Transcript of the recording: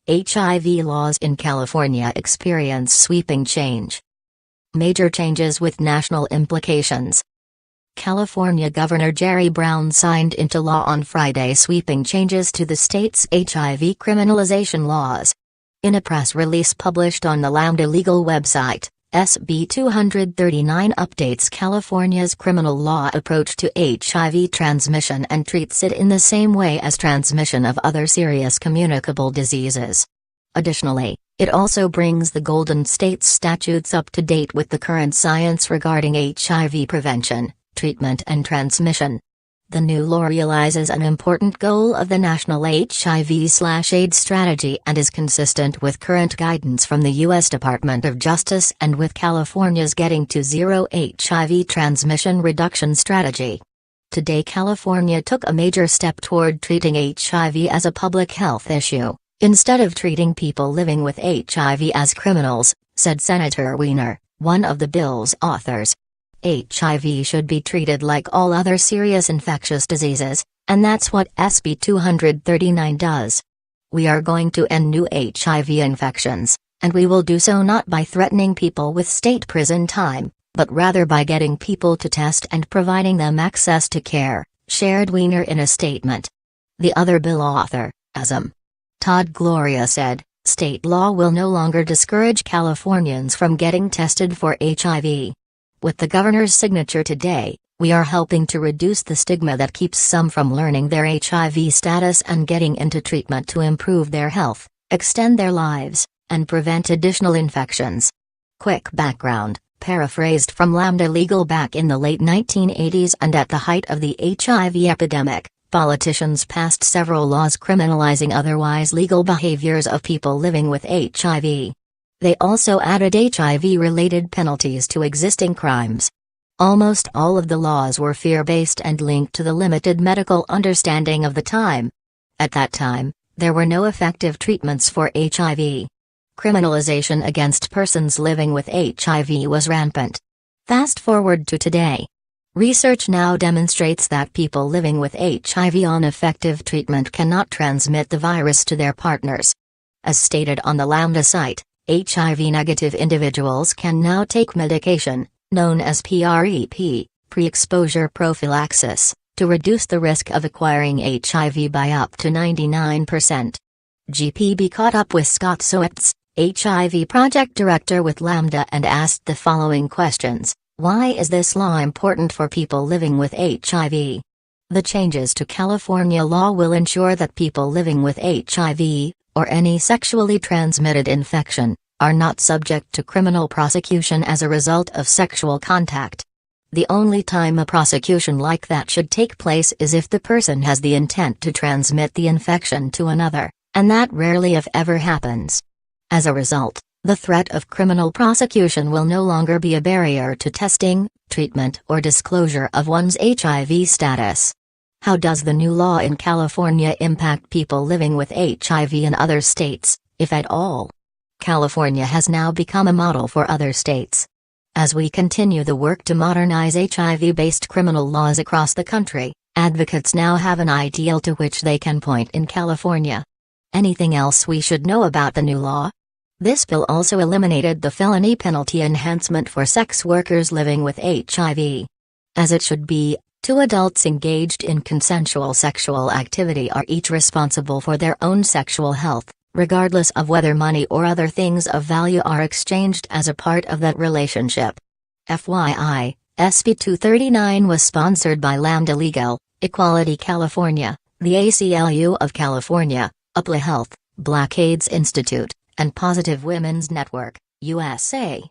HIV laws in California experience sweeping change. Major changes with national implications. California Governor Jerry Brown signed into law on Friday sweeping changes to the state's HIV criminalization laws. In a press release published on the Lambda Legal website, SB 239 updates California's criminal law approach to HIV transmission and treats it in the same way as transmission of other serious communicable diseases. Additionally, it also brings the Golden State statutes up to date with the current science regarding HIV prevention, treatment and transmission. The new law realizes an important goal of the national HIV/AIDS strategy and is consistent with current guidance from the U.S. Department of Justice and with California's Getting to Zero HIV transmission reduction strategy. Today California took a major step toward treating HIV as a public health issue, instead of treating people living with HIV as criminals, said Senator Weiner, one of the bill's authors. HIV should be treated like all other serious infectious diseases, and that's what SB 239 does. We are going to end new HIV infections, and we will do so not by threatening people with state prison time, but rather by getting people to test and providing them access to care, shared Weiner in a statement. The other bill author, ASM. Todd Gloria said, state law will no longer discourage Californians from getting tested for HIV. With the governor's signature today, we are helping to reduce the stigma that keeps some from learning their HIV status and getting into treatment to improve their health, extend their lives, and prevent additional infections. Quick background, paraphrased from Lambda Legal back in the late 1980s and at the height of the HIV epidemic, politicians passed several laws criminalizing otherwise legal behaviors of people living with HIV. They also added HIV-related penalties to existing crimes. Almost all of the laws were fear-based and linked to the limited medical understanding of the time. At that time, there were no effective treatments for HIV. Criminalization against persons living with HIV was rampant. Fast forward to today. Research now demonstrates that people living with HIV on effective treatment cannot transmit the virus to their partners. As stated on the Lambda site, HIV-negative individuals can now take medication, known as PrEP, pre-exposure prophylaxis, to reduce the risk of acquiring HIV by up to 99%. GPB caught up with Scott Soetz, HIV project director with Lambda, and asked the following questions. Why is this law important for people living with HIV? The changes to California law will ensure that people living with HIV, or any sexually transmitted infection, are not subject to criminal prosecution as a result of sexual contact. The only time a prosecution like that should take place is if the person has the intent to transmit the infection to another, and that rarely if ever happens. As a result, the threat of criminal prosecution will no longer be a barrier to testing, treatment, or disclosure of one's HIV status. How does the new law in California impact people living with HIV in other states, if at all? California has now become a model for other states. As we continue the work to modernize HIV-based criminal laws across the country, advocates now have an ideal to which they can point in California. Anything else we should know about the new law? This bill also eliminated the felony penalty enhancement for sex workers living with HIV. As it should be, two adults engaged in consensual sexual activity are each responsible for their own sexual health, regardless of whether money or other things of value are exchanged as a part of that relationship. FYI, SB 239 was sponsored by Lambda Legal, Equality California, the ACLU of California, UPLA Health, Black AIDS Institute, and Positive Women's Network, USA.